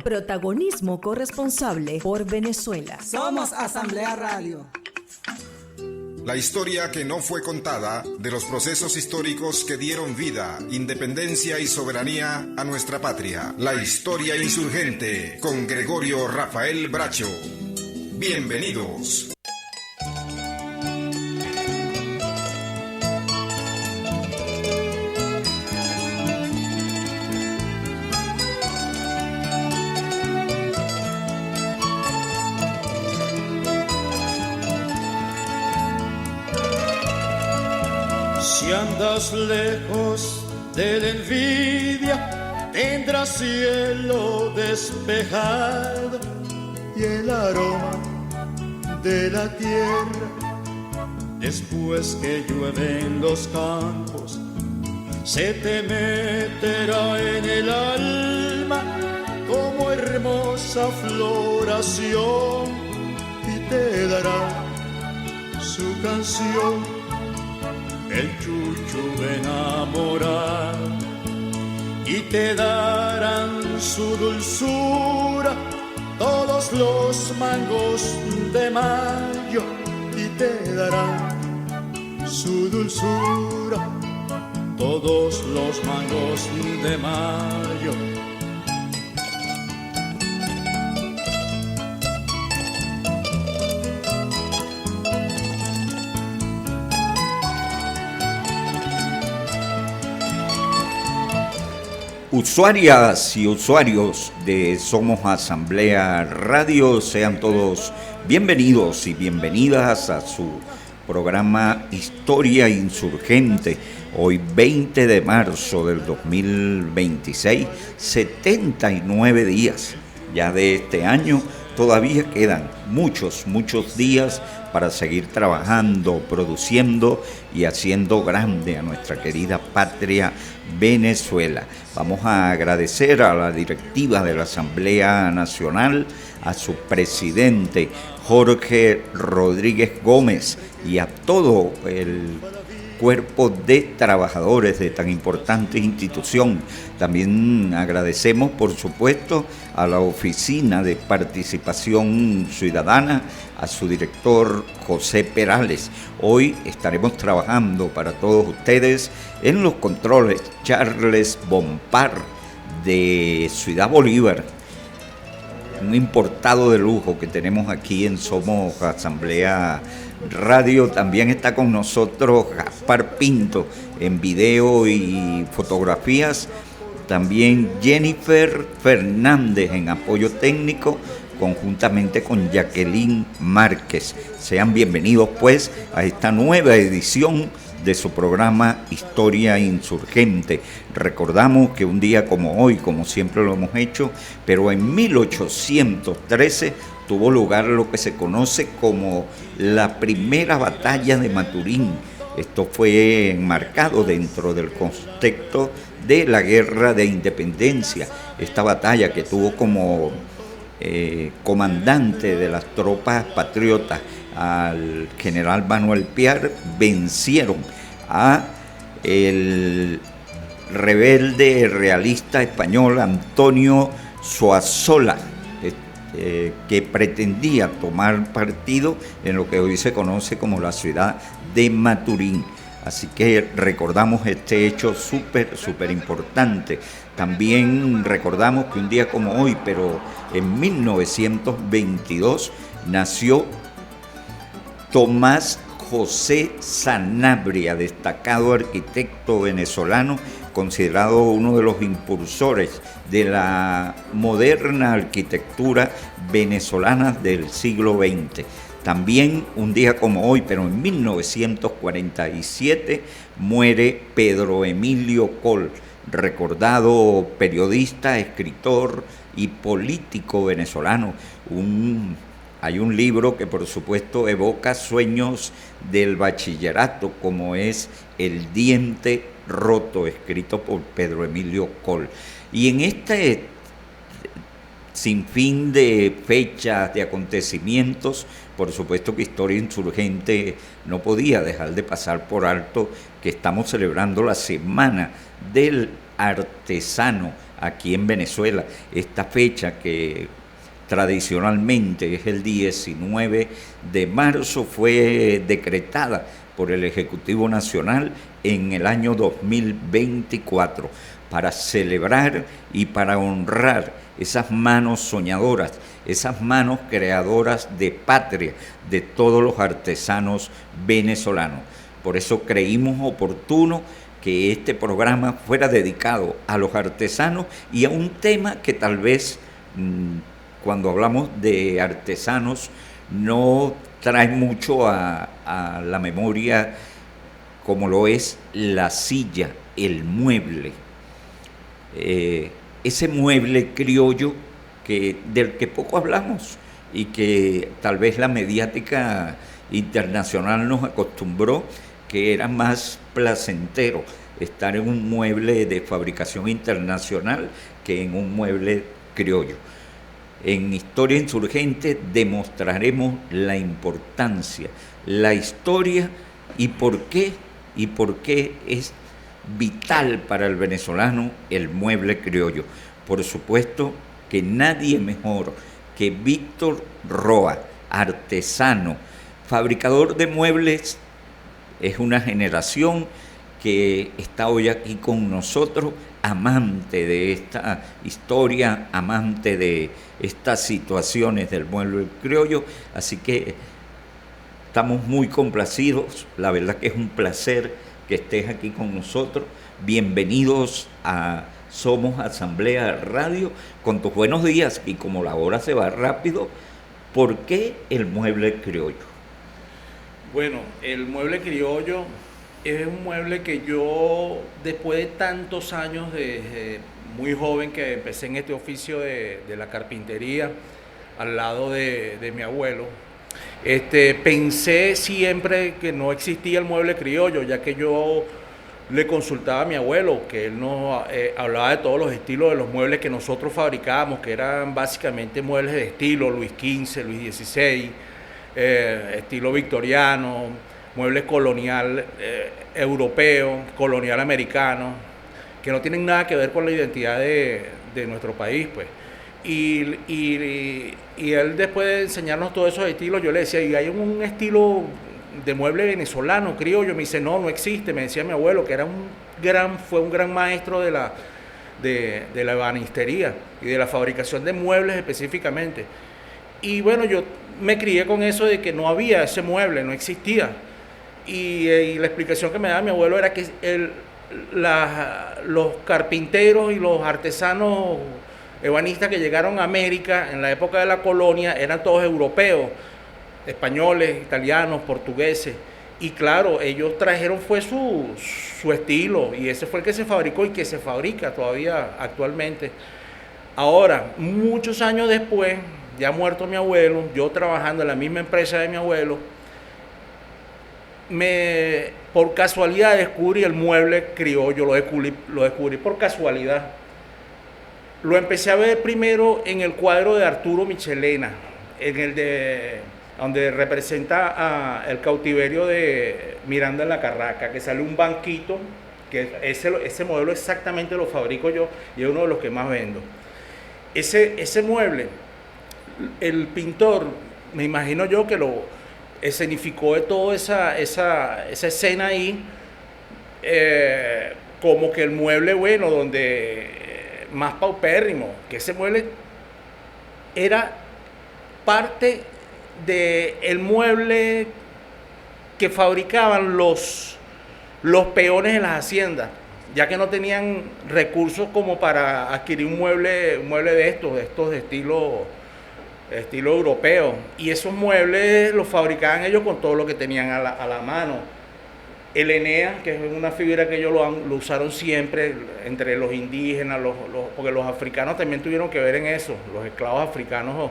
Protagonismo corresponsable por Venezuela. Somos Asamblea Radio. La historia que no fue contada de los procesos históricos que dieron vida, independencia y soberanía a nuestra patria. La historia insurgente con Gregorio Rafael Bracho. Bienvenidos. Si andas lejos de la envidia, tendrás cielo despejado y el aroma de la tierra. Después que llueve en los campos, se te meterá en el alma como hermosa floración y te dará su canción. El chuchu de enamorar y te darán su dulzura todos los mangos de mayo y te darán su dulzura todos los mangos de mayo. Usuarias y usuarios de Somos Asamblea Radio, sean todos bienvenidos y bienvenidas a su programa Historia Insurgente. Hoy 20 de marzo del 2026, 79 días ya de este año. Todavía quedan muchos días para seguir trabajando, produciendo y haciendo grande a nuestra querida patria Venezuela. Vamos a agradecer a la directiva de la Asamblea Nacional, a su presidente Jorge Rodríguez Gómez y a todo el cuerpo de trabajadores de tan importante institución. También agradecemos, por supuesto, a la Oficina de Participación Ciudadana, a su director José Perales. Hoy estaremos trabajando para todos ustedes en los controles Charles Bompar de Ciudad Bolívar, un importado de lujo que tenemos aquí en Somos Asamblea Radio. También está con nosotros Gaspar Pinto en video y fotografías. También Jennifer Fernández en apoyo técnico, conjuntamente con Jacqueline Márquez. Sean bienvenidos pues a esta nueva edición de su programa Historia Insurgente. Recordamos que un día como hoy, como siempre lo hemos hecho, pero en 1813 tuvo lugar lo que se conoce como la primera batalla de Maturín. Esto fue enmarcado dentro del contexto de la Guerra de Independencia. Esta batalla que tuvo como comandante de las tropas patriotas al general Manuel Piar, vencieron a el rebelde realista español Antonio Zuazola, que pretendía tomar partido en lo que hoy se conoce como la ciudad de Maturín. Así que recordamos este hecho súper importante. También recordamos que un día como hoy, pero en 1922, nació Tomás José Sanabria, destacado arquitecto venezolano, considerado uno de los impulsores de la moderna arquitectura venezolana del siglo XX. También un día como hoy, pero en 1947, muere Pedro Emilio Coll, recordado periodista, escritor y político venezolano. Hay un libro que por supuesto evoca sueños del bachillerato, como es El diente roto, escrito por Pedro Emilio Coll. Y en este sinfín de fechas, de acontecimientos, por supuesto que Historia Insurgente no podía dejar de pasar por alto que estamos celebrando la Semana del Artesano aquí en Venezuela. Esta fecha que tradicionalmente es el 19 de marzo fue decretada por el Ejecutivo Nacional en el año 2024 para celebrar y para honrar esas manos soñadoras, esas manos creadoras de patria de todos los artesanos venezolanos. Por eso creímos oportuno que este programa fuera dedicado a los artesanos y a un tema que tal vez cuando hablamos de artesanos no trae mucho a la memoria, como lo es la silla, el mueble. Ese mueble criollo del que poco hablamos y que tal vez la mediática internacional nos acostumbró que era más placentero estar en un mueble de fabricación internacional que en un mueble criollo. En Historia Insurgente demostraremos la importancia, la historia y por qué es vital para el venezolano el mueble criollo. Por supuesto que nadie mejor que Víctor Roa, artesano, fabricador de muebles, es una generación que está hoy aquí con nosotros, amante de esta historia, amante de estas situaciones del mueble criollo, así que estamos muy complacidos, la verdad que es un placer que estés aquí con nosotros. Bienvenidos a Somos Asamblea Radio, con tus buenos días, y como la hora se va rápido, ¿por qué el mueble criollo? Bueno, el mueble criollo es un mueble que yo, después de tantos años, desde muy joven que empecé en este oficio de la carpintería, al lado de mi abuelo, pensé siempre que no existía el mueble criollo, ya que yo le consultaba a mi abuelo, que él nos hablaba de todos los estilos de los muebles que nosotros fabricábamos, que eran básicamente muebles de estilo Luis XV, Luis XVI, estilo victoriano, muebles colonial europeo, colonial americano, que no tienen nada que ver con la identidad de nuestro país, pues. Y él, después de enseñarnos todos esos estilos, yo le decía, ¿y hay un estilo de mueble venezolano, criollo? Me dice, no existe. Me decía mi abuelo, que fue un gran maestro de la ebanistería y de la fabricación de muebles específicamente. Y bueno, yo me crié con eso de que no había ese mueble, no existía. Y la explicación que me daba mi abuelo era que los carpinteros y los artesanos ebanistas que llegaron a América en la época de la colonia eran todos europeos, españoles, italianos, portugueses, y claro, ellos trajeron fue su estilo, y ese fue el que se fabricó y que se fabrica todavía actualmente. Ahora, muchos años después, ya muerto mi abuelo, yo trabajando en la misma empresa de mi abuelo, por casualidad descubrí el mueble criollo, lo descubrí por casualidad. Lo empecé a ver primero en el cuadro de Arturo Michelena, donde representa el cautiverio de Miranda en la Carraca, que sale un banquito, que ese modelo exactamente lo fabrico yo y es uno de los que más vendo. Ese mueble, el pintor, me imagino yo que lo escenificó de toda esa escena ahí, como que el mueble, bueno, donde más paupérrimo, que ese mueble era parte del mueble que fabricaban los peones en las haciendas, ya que no tenían recursos como para adquirir un mueble de estos de estilo europeo, y esos muebles los fabricaban ellos con todo lo que tenían a la mano. El Enea, que es una figura que ellos lo usaron siempre entre los indígenas, porque los africanos también tuvieron que ver en eso, los esclavos africanos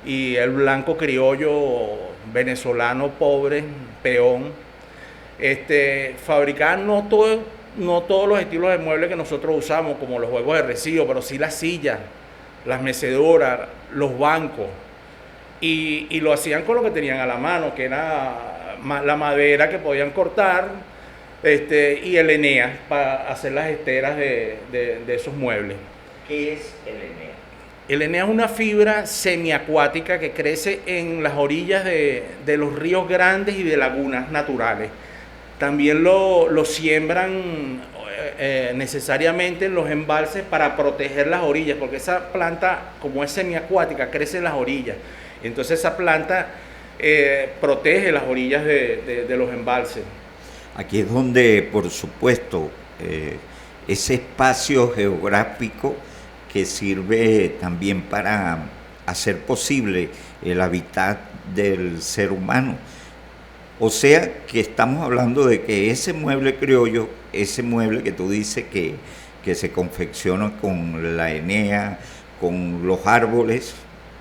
y el blanco criollo venezolano pobre, peón. Fabricaban no todos los estilos de muebles que nosotros usamos, como los juegos de recibo, pero sí las sillas, las mecedoras, los bancos, y lo hacían con lo que tenían a la mano, que era la madera que podían cortar, y el Enea para hacer las esteras de esos muebles. ¿Qué es el Enea? El Enea es una fibra semiacuática que crece en las orillas de los ríos grandes y de lagunas naturales. También lo siembran necesariamente en los embalses para proteger las orillas, porque esa planta, como es semiacuática, crece en las orillas. Entonces esa planta protege las orillas de los embalses. Aquí es donde, por supuesto, ese espacio geográfico que sirve también para hacer posible el hábitat del ser humano. O sea que estamos hablando de que ese mueble criollo, ese mueble que tú dices que se confecciona con la Enea, con los árboles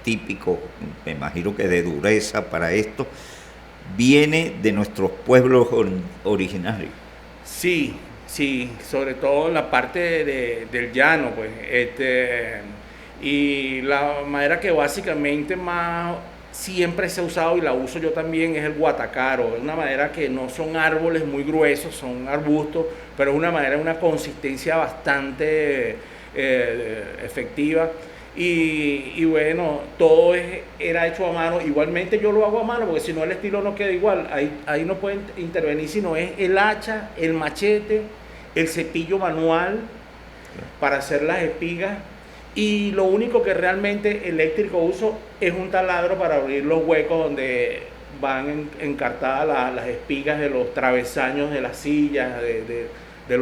típicos, me imagino que de dureza para esto, viene de nuestros pueblos originarios. Sí, sobre todo en la parte del llano, pues. Y la madera que básicamente más siempre se ha usado y la uso yo también es el guatacaro. Es una madera que no son árboles muy gruesos, son arbustos, pero es una madera de una consistencia bastante efectiva. Y bueno, todo era hecho a mano. Igualmente yo lo hago a mano, porque si no el estilo no queda igual. Ahí no pueden intervenir, sino es el hacha, el machete, el cepillo manual para hacer las espigas. Y lo único que realmente eléctrico uso es un taladro para abrir los huecos donde van encartadas las espigas de los travesaños de las sillas, de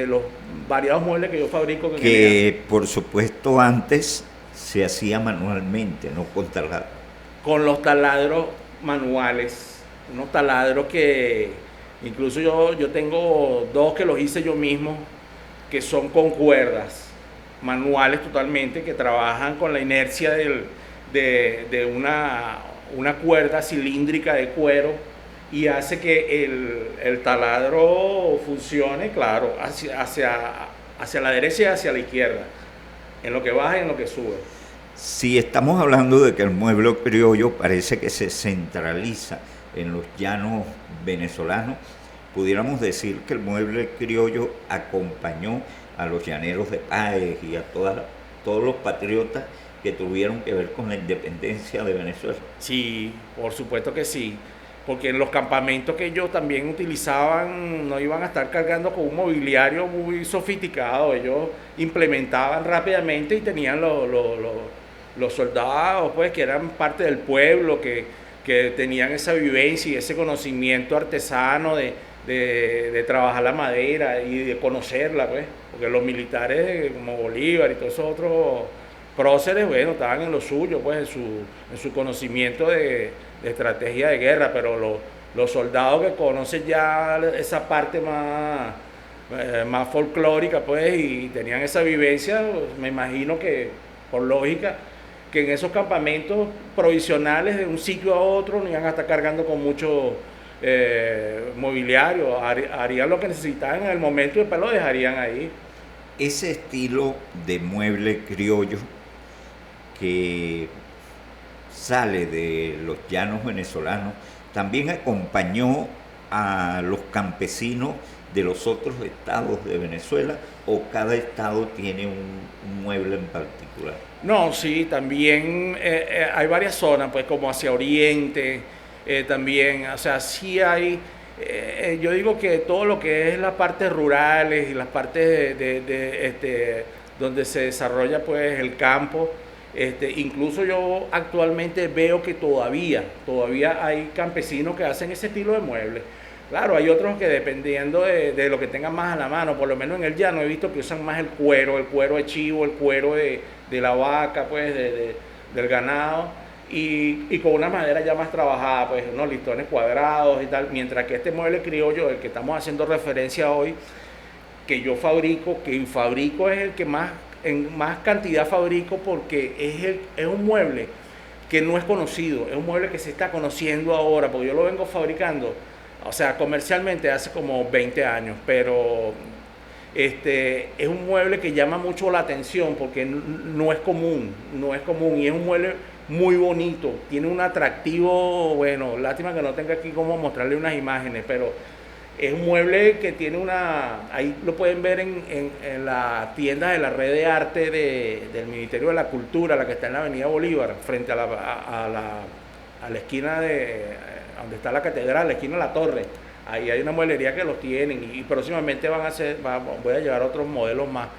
los variados muebles que yo fabrico. Que por supuesto antes se hacía manualmente, no con taladro. Con los taladros manuales, unos taladros que incluso yo tengo 2 que los hice yo mismo, que son con cuerdas, manuales totalmente, que trabajan con la inercia de una cuerda cilíndrica de cuero y hace que el taladro funcione, claro, hacia la derecha y hacia la izquierda, en lo que baja y en lo que sube. Si estamos hablando de que el mueble criollo parece que se centraliza en los llanos venezolanos, pudiéramos decir que el mueble criollo acompañó a los llaneros de Páez y a todos los patriotas que tuvieron que ver con la independencia de Venezuela. Sí, por supuesto que sí, porque en los campamentos que ellos también utilizaban no iban a estar cargando con un mobiliario muy sofisticado. Ellos implementaban rápidamente y tenían los soldados, pues, que eran parte del pueblo, que tenían esa vivencia y ese conocimiento artesano de trabajar la madera y de conocerla, pues, porque los militares como Bolívar y todos esos otros próceres, bueno, estaban en lo suyo, pues, en su conocimiento de estrategia de guerra, pero los soldados que conocen ya esa parte más folclórica, pues, y tenían esa vivencia, pues, me imagino que, por lógica, que en esos campamentos provisionales de un sitio a otro no iban a estar cargando con mucho mobiliario, harían lo que necesitaban en el momento y después lo dejarían ahí. Ese estilo de mueble criollo que sale de los llanos venezolanos también acompañó a los campesinos de los otros estados de Venezuela, o cada estado tiene un mueble en particular. No, sí, también hay varias zonas, pues, como hacia Oriente, también, o sea, sí hay, yo digo que todo lo que es las partes rurales y las partes donde se desarrolla, pues, el campo, incluso yo actualmente veo que todavía hay campesinos que hacen ese estilo de muebles. Claro, hay otros que dependiendo de lo que tengan más a la mano, por lo menos en el llano he visto que usan más el cuero de chivo, el cuero de la vaca, pues, del ganado, y con una madera ya más trabajada, pues, unos listones cuadrados y tal, mientras que este mueble criollo, el que estamos haciendo referencia hoy, que yo fabrico es el que en más cantidad fabrico, porque es un mueble que no es conocido, es un mueble que se está conociendo ahora, porque yo lo vengo fabricando, o sea, comercialmente hace como 20 años, pero es un mueble que llama mucho la atención porque no es común y es un mueble muy bonito, tiene un atractivo, bueno, lástima que no tenga aquí cómo mostrarle unas imágenes, pero Es un mueble que tiene ahí lo pueden ver en la tienda de la red de arte del Ministerio de la Cultura, la que está en la Avenida Bolívar, frente a la esquina donde está la catedral, la esquina de la torre. Ahí hay una mueblería que los tienen y próximamente voy a llevar otros modelos más.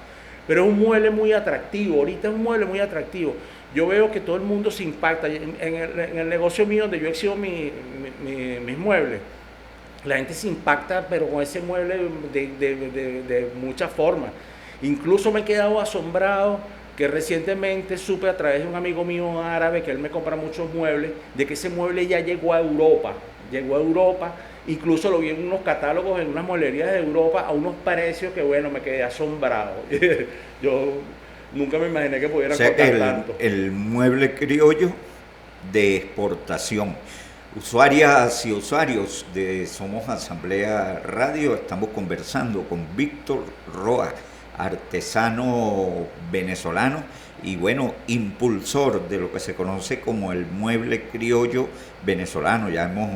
Pero es un mueble muy atractivo, ahorita es un mueble muy atractivo. Yo veo que todo el mundo se impacta. En el negocio mío donde yo exhibo mis muebles, la gente se impacta, pero con ese mueble de muchas formas. Incluso me he quedado asombrado que recientemente supe a través de un amigo mío árabe, que él me compra muchos muebles, de que ese mueble ya llegó a Europa. Incluso lo vi en unos catálogos, en unas mueblerías de Europa, a unos precios que, bueno, me quedé asombrado. Yo nunca me imaginé que pudiera costar tanto. El mueble criollo de exportación. Usuarias y usuarios de Somos Asamblea Radio, estamos conversando con Víctor Roa, artesano venezolano y bueno, impulsor de lo que se conoce como el mueble criollo venezolano. Ya hemos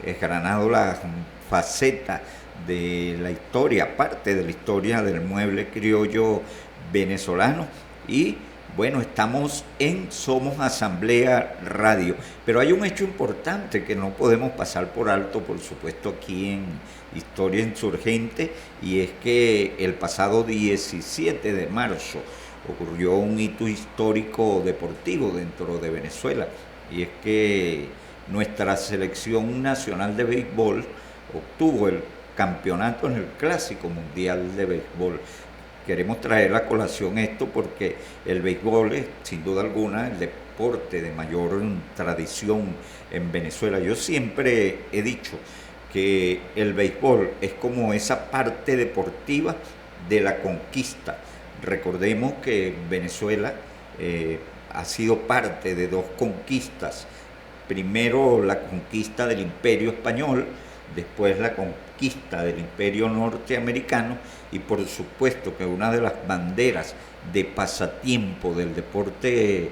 esgranado la faceta de la historia, parte de la historia del mueble criollo venezolano y bueno, estamos en Somos Asamblea Radio, pero hay un hecho importante que no podemos pasar por alto, por supuesto, aquí en Historia Insurgente, y es que el pasado 17 de marzo ocurrió un hito histórico deportivo dentro de Venezuela, y es que nuestra selección nacional de béisbol obtuvo el campeonato en el Clásico Mundial de Béisbol. Queremos traer a colación esto porque el béisbol es, sin duda alguna, el deporte de mayor tradición en Venezuela. Yo siempre he dicho que el béisbol es como esa parte deportiva de la conquista. Recordemos que Venezuela ha sido parte de dos conquistas. Primero la conquista del Imperio Español, después la conquista del Imperio Norteamericano, y por supuesto que una de las banderas de pasatiempo del deporte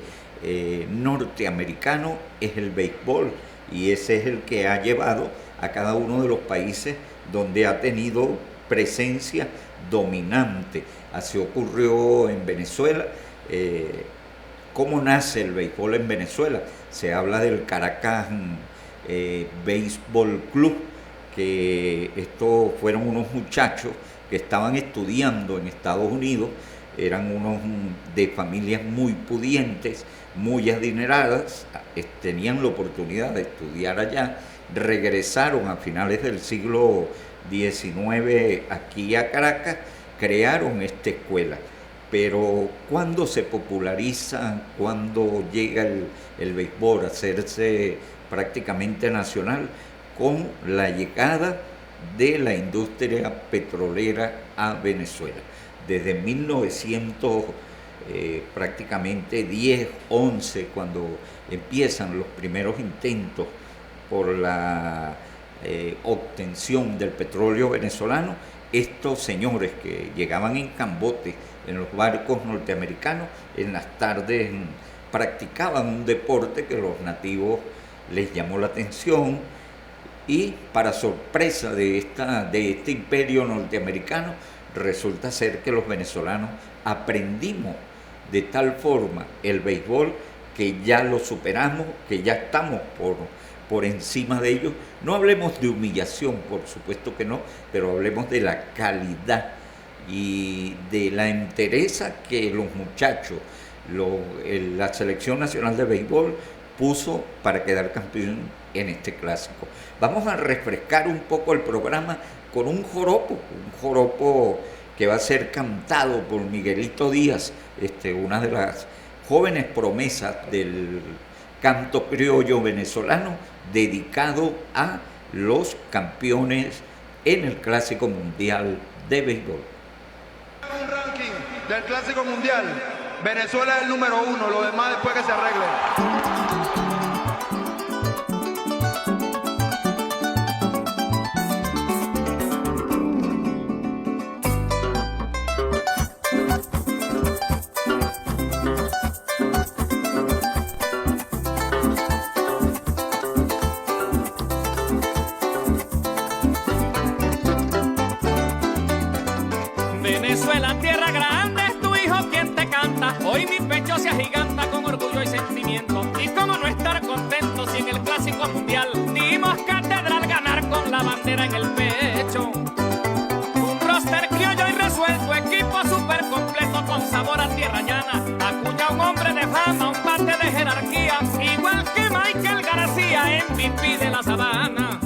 norteamericano es el béisbol, y ese es el que ha llevado a cada uno de los países donde ha tenido presencia dominante. Así ocurrió en Venezuela. ¿Cómo nace el béisbol en Venezuela? Se habla del Caracas Béisbol Club, que estos fueron unos muchachos que estaban estudiando en Estados Unidos, eran unos de familias muy pudientes, muy adineradas, tenían la oportunidad de estudiar allá, regresaron a finales del siglo XIX aquí a Caracas, crearon esta escuela. Pero cuando se populariza, cuando llega el béisbol a hacerse prácticamente nacional, con la llegada de la industria petrolera a Venezuela. Desde 1900, prácticamente 10, 11, cuando empiezan los primeros intentos por la obtención del petróleo venezolano, estos señores que llegaban en cambote en los barcos norteamericanos, en las tardes practicaban un deporte que a los nativos les llamó la atención, y para sorpresa de este imperio norteamericano, resulta ser que los venezolanos aprendimos de tal forma el béisbol que ya lo superamos, que ya estamos por encima de ellos. No hablemos de humillación, por supuesto que no, pero hablemos de la calidad y de la entereza que los muchachos, la Selección Nacional de Béisbol puso para quedar campeón en este clásico. Vamos a refrescar un poco el programa con un joropo que va a ser cantado por Miguelito Díaz, una de las jóvenes promesas del canto criollo venezolano, dedicado a los campeones en el Clásico Mundial de Béisbol. Un ranking del Clásico Mundial, Venezuela es el número 1, lo demás después que se arregle. pecho se agiganta con orgullo y sentimiento. Y cómo no estar contentos si en el Clásico Mundial dimos catedral ganar con la bandera en el pecho. Un roster criollo y resuelto, equipo súper completo con sabor a tierra llana. Acuña un hombre de fama, un bate de jerarquía, igual que Michael García, MVP de la sabana.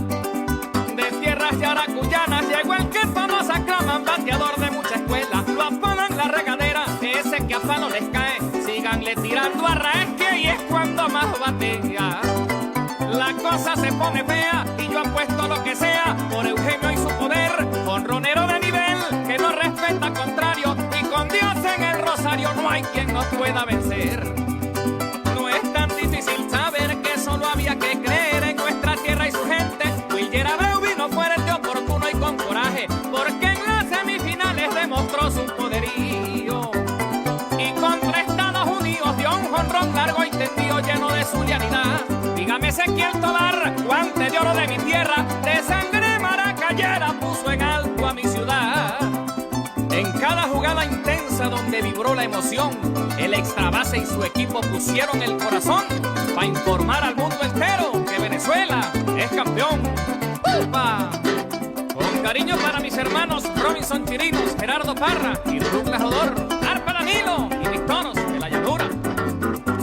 De tierras yaracuyanas llegó el que todos aclaman, bateador de mucha escuela. Lo apodan la regadera, ese que a palo les cae. Síganle tirando a Raesque y es cuando más batea. La cosa se pone fea y yo apuesto lo que sea por Eugenio y su poder. Honronero de nivel que no respeta contrario, y con Dios en el rosario no hay quien nos pueda vencer. No es tan difícil saber que solo había que creer en nuestra tierra y su gente. Willier Abreu vino fuerte, oportuno y con coraje, porque en las semifinales demostró su poderío. Y contra Estados Unidos dio un jonrón largo y tendido lleno de zulianidad. Dígame Ezequiel Tobar, guante de oro de mi tierra, de sangre maracayera puso en alto a mi ciudad. En cada jugada intensa donde vibró la emoción, el extra base y su equipo pusieron el corazón para informar al mundo entero que Venezuela es campeón. ¡Upa! Con cariño para mis hermanos Robinson Chirinos, Gerardo Parra y Douglas Rodor, Arpa Danilo y mis toros de la llanura.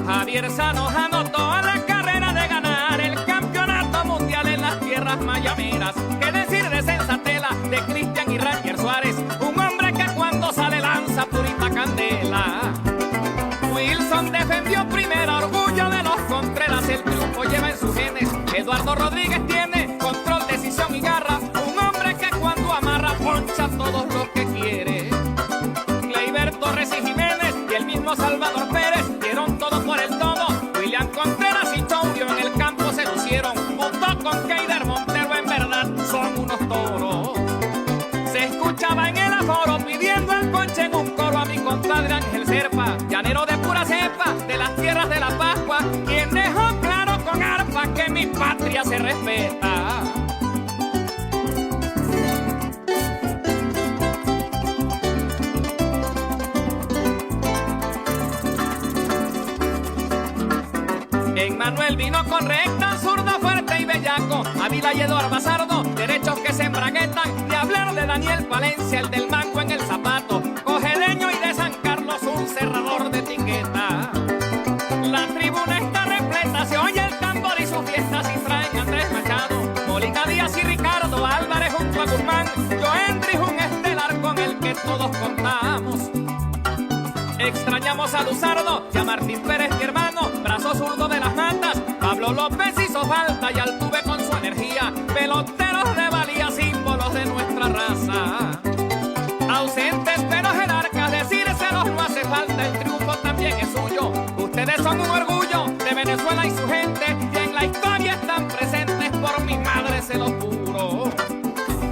Javier Sanos anotó a la carrera de ganar el campeonato mundial en las tierras mayameras. ¿Qué decir de Sensatela, de Cristian y Ranger Suárez? Un hombre que cuando sale lanza purita candela. Wilson defendió primero, orgullo de los Contreras, el triunfo lleva en sus genes. Eduardo Rodríguez tiene control, decisión y garra, un hombre que cuando amarra poncha a todos los que quiere. Gleyber Torres y Jiménez y el mismo Salvador Pérez dieron todo por el todo. William Contreras y Chourio en el campo se lucieron. Junto con Keider Montero en verdad son unos toros. Se escuchaba en el aforo pidiendo el ponche en un coro a mi compadre Ángel Serpa, llanero de pura cepa de las tierras de la Pascua, quien dejó claro con arpa que mi patria se respeta. En Manuel vino con recta, zurdo fuerte y bellaco. Ávila y Eduardo Bazardo, derechos que se embraguetan. De hablar de Daniel Palencia, el del mango en el zapato. Cojedeño y de San Carlos, un cerrador de etiqueta. La tribuna está repleta, se oye el tambor y sus fiestas y traen a Andrés Machado, Molina Díaz y Ricardo Álvarez junto a Guzmán. Joendris, un estelar con el que todos contamos. Extrañamos a Luzardo y a Martín Pérez, mi hermano, brazo zurdo de las matas. Pablo López hizo falta y Altuve con su energía. Peloteros de valía, símbolos de nuestra raza. Ausentes pero jerarcas, decírselos no hace falta, el triunfo también es suyo. Ustedes son un orgullo de Venezuela y su gente, y en la historia están presentes, por mi madre se lo juro.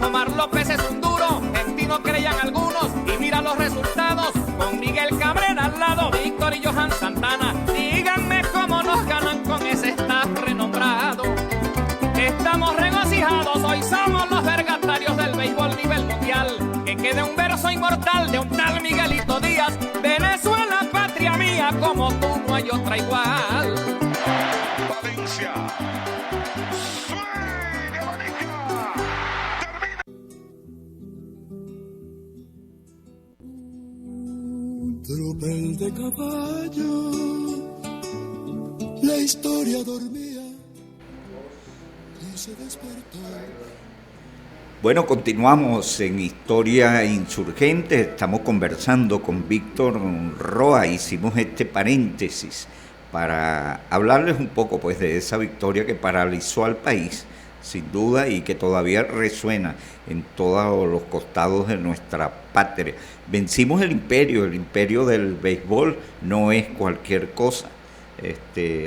Omar López es un duro, en ti no creían algunos, y mira los resultados, con Miguel Cabrera al lado, Víctor y Johan Santana. Díganme cómo nos ganan con ese staff renombrado. Estamos regocijados, hoy somos los vergatarios del béisbol nivel mundial. Que quede un verso inmortal de un tal Miguelito Díaz. Venezuela, patria mía, como tú no hay otra igual. Valencia. ¡Sueña, Valencia! Un tropel de caballo, la historia dormía y se despertó. Bueno, continuamos en Historia Insurgente, estamos conversando con Víctor Roa, hicimos este paréntesis para hablarles un poco pues de esa victoria que paralizó al país, sin duda, y que todavía resuena en todos los costados de nuestra patria. Vencimos el imperio del béisbol no es cualquier cosa,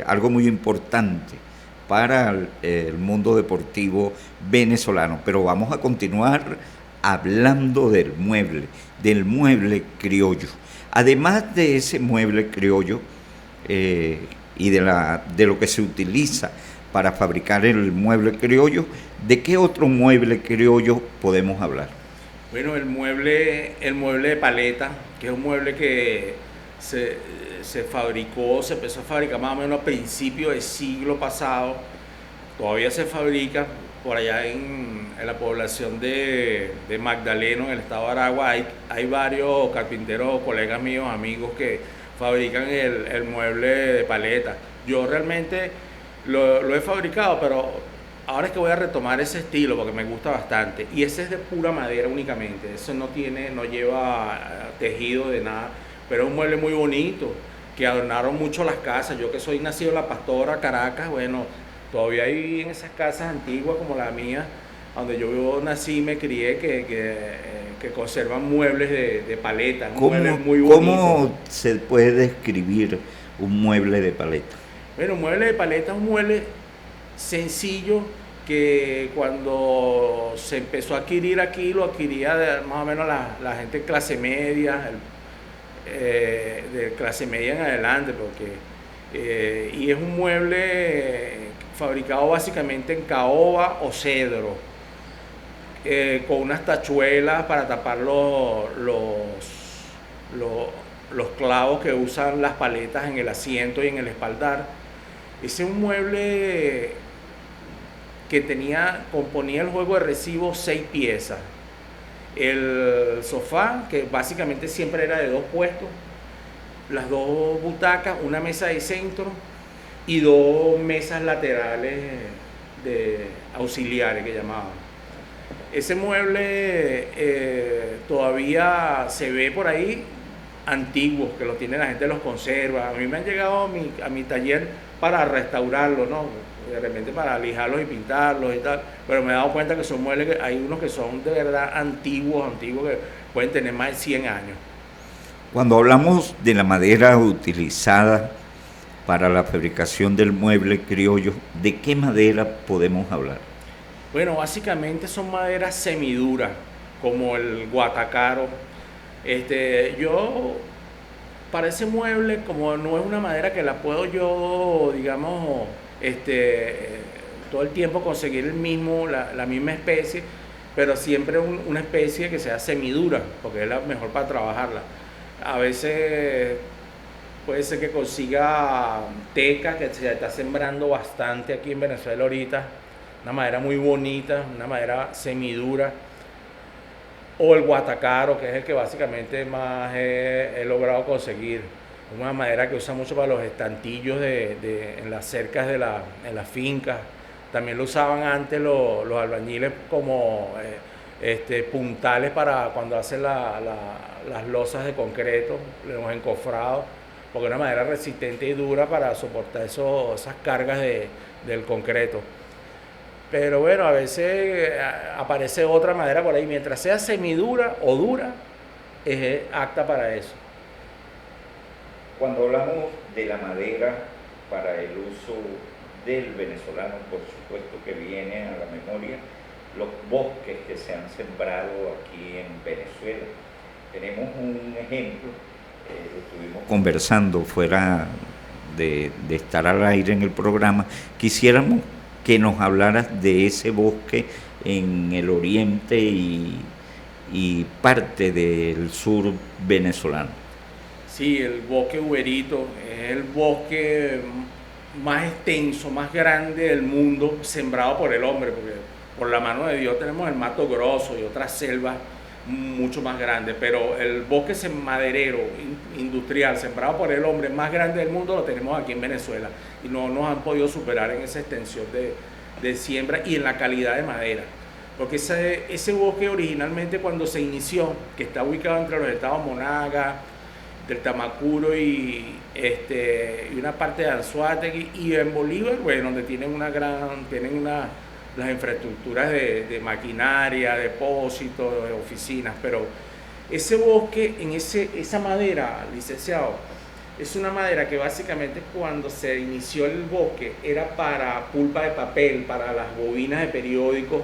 algo muy importante para el mundo deportivo venezolano. Pero vamos a continuar hablando del mueble criollo. Además de ese mueble criollo y de lo que se utiliza para fabricar el mueble criollo, ¿de qué otro mueble criollo podemos hablar? Bueno, el mueble de paleta, que es un mueble que se empezó a fabricar más o menos a principios del siglo pasado. Todavía se fabrica por allá en la población de Magdaleno, en el estado de Aragua. Hay varios carpinteros, colegas míos, amigos que fabrican el mueble de paleta. Yo realmente lo he fabricado, pero ahora es que voy a retomar ese estilo porque me gusta bastante. Y ese es de pura madera únicamente, eso no lleva tejido de nada, pero es un mueble muy bonito, que adornaron mucho las casas. Yo que soy nacido en La Pastora, Caracas, bueno, todavía hay en esas casas antiguas como la mía, donde yo nací y me crié, que conservan muebles de paleta, muebles muy bonitos. ¿Cómo se puede describir un mueble de paleta? Bueno, un mueble de paleta es un mueble sencillo que cuando se empezó a adquirir aquí, lo adquiría más o menos la gente de clase media, de clase media en adelante, porque y es un mueble fabricado básicamente en caoba o cedro, con unas tachuelas para tapar los clavos que usan las paletas en el asiento y en el espaldar. Ese es un mueble que componía el juego de recibo 6 piezas. El sofá, que básicamente siempre era de 2 puestos, las 2 butacas, una mesa de centro y 2 mesas laterales de auxiliares que llamaban. Ese mueble todavía se ve por ahí antiguos, que lo tiene la gente, los conserva. A mí me han llegado a mi taller para restaurarlos, ¿no? De repente para lijarlos y pintarlos y tal, pero me he dado cuenta que son muebles que hay unos que son de verdad antiguos, que pueden tener más de 100 años. Cuando hablamos de la madera utilizada para la fabricación del mueble criollo, ¿de qué madera podemos hablar? Bueno, básicamente son maderas semiduras, como el guatacaro. Yo, para ese mueble, como no es una madera que la puedo yo, digamos, todo el tiempo conseguir la misma especie, pero siempre una especie que sea semidura, porque es la mejor para trabajarla. A veces puede ser que consiga teca, que se está sembrando bastante aquí en Venezuela ahorita, una madera muy bonita, una madera semidura, o el guatacaro, que es el que básicamente más he logrado conseguir. Una madera que usa mucho para los estantillos en las cercas en las fincas. También lo usaban antes los albañiles como puntales para cuando hacen las losas de concreto, los encofrados, porque es una madera resistente y dura para soportar esas cargas del concreto. Pero bueno, a veces aparece otra madera por ahí. Mientras sea semidura o dura, es apta para eso. Cuando hablamos de la madera para el uso del venezolano, por supuesto que viene a la memoria los bosques que se han sembrado aquí en Venezuela. Tenemos un ejemplo, estuvimos conversando fuera de estar al aire en el programa. Quisiéramos que nos hablaras de ese bosque en el oriente y parte del sur venezolano. Sí, el bosque Uberito es el bosque más extenso, más grande del mundo, sembrado por el hombre, porque por la mano de Dios tenemos el Mato Grosso y otras selvas mucho más grandes, pero el bosque maderero industrial sembrado por el hombre más grande del mundo lo tenemos aquí en Venezuela y no nos han podido superar en esa extensión de siembra y en la calidad de madera, porque ese bosque originalmente cuando se inició, que está ubicado entre los estados Monaga, del Tamacuro y una parte de Anzoátegui y en Bolívar, bueno, donde tienen las infraestructuras de maquinaria, depósitos, de oficinas, pero ese bosque, esa madera, licenciado, es una madera que básicamente cuando se inició el bosque era para pulpa de papel, para las bobinas de periódicos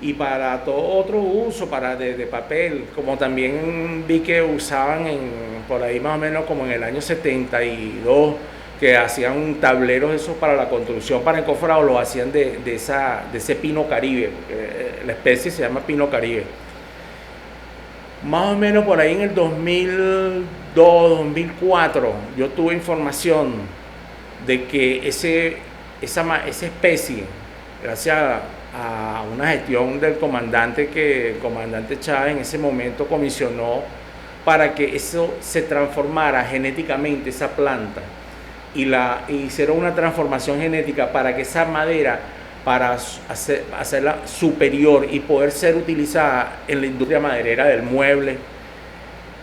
y para todo otro uso, de papel, como también vi que usaban por ahí más o menos como en el año 72, que hacían tableros esos para la construcción, para encofrado, lo hacían de ese pino caribe, porque la especie se llama pino caribe. Más o menos por ahí en el 2000 2004, yo tuve información de que esa especie, gracias a una gestión del comandante Chávez en ese momento comisionó para que eso se transformara genéticamente, esa planta, y hicieron una transformación genética para que esa madera, para hacerla superior y poder ser utilizada en la industria maderera del mueble.